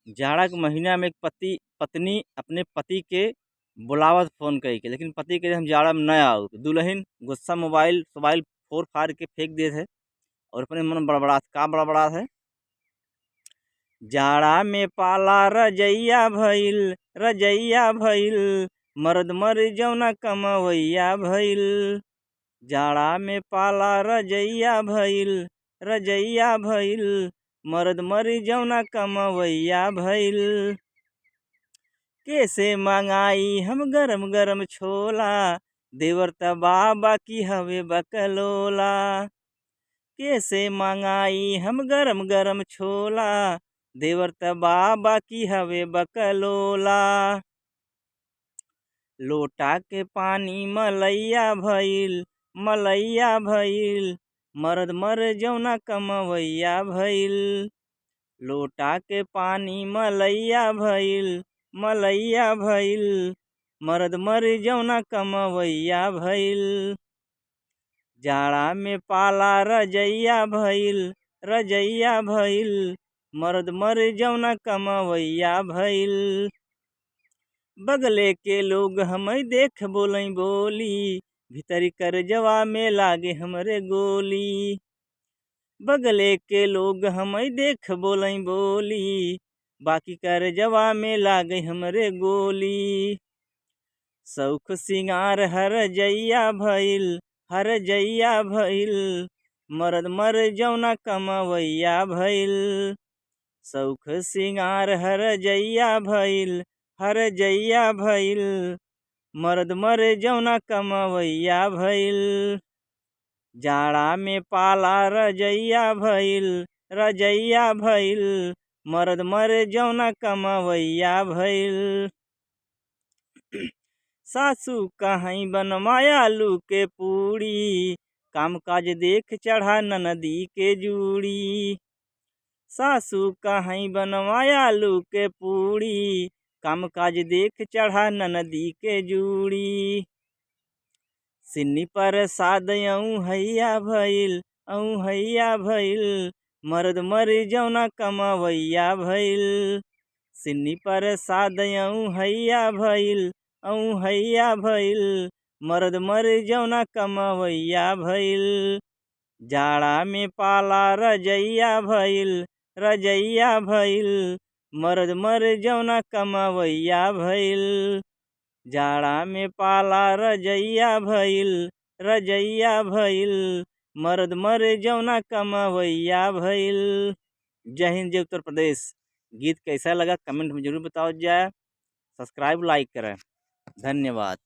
जाड़ा के महीना में एक पत्नी अपने पति के बुलावत फ़ोन कई के, लेकिन पति कहे हम जाड़ा में न आऊ। दुल्हन गुस्सा मोबाइल सोबाइल फोड़ फाड़ के फेंक देत है और अपने मन बड़बड़ात का बड़बड़ात है। जाड़ा में पाला रजैया भइल मर्द मर जौना कमवैया भइल। जाड़ा में पाला रजैया भइल मर्द मर जौना कमवैया भइल। कैसे मंगाई हम गरम गरम छोला देवर तबा बाकी हवे बकलोला। कैसे मंगाई हम गरम गरम छोला देवर तबा बाकी हवे बकलोला। लोटा के पानी मलैया भइल मर्द मर जौना कमवैया भइल। लोटा के पानी मलैया भइल मर्द मर जौना कमवैया भइल। जाड़ा में पाला रजैया भइल मर्द मर जौना कमवैया भइल। बगले के लोग हमें देख बोलई बोली भीतरी कर जवा में लागे हमरे गोली। बगले के लोग हमें देख बोलई बोली बाकी कर जवा में लागे हमरे गोली। सौख सिंगार हर जैया भइल मर्द मर जौना कमवैया भइल। सौख सिंगार हर जैया भइल मर्द मर जौना कमवैया भइल। जाड़ा में पाला रजैया भइल मर्द मर जौना कमवैया भइल। सासू कहीं बनवाया आलू के पूड़ी काम काज देख चढ़ा ननदी के जूड़ी। सासू कहीं बनवाया आलू के पूड़ी काम काज देख चढ़ा ननदी के जूड़ी। सिन्नी पर साद हैया भइल मर्द मर जौना कमवैया भइल। सिन्नी पर साद हैया भइल मर्द मर जौना कमवैया भइल। जाड़ा में पाला रजैया भइल मर्द मर जौना कमवैया भइल। जाड़ा में पाला रजैया भइल मर्द मर जौना कमवैया भइल। जय हिंद जय उत्तर प्रदेश। गीत कैसा लगा कमेंट में जरूर बताओ जाए। सब्सक्राइब लाइक करें। धन्यवाद।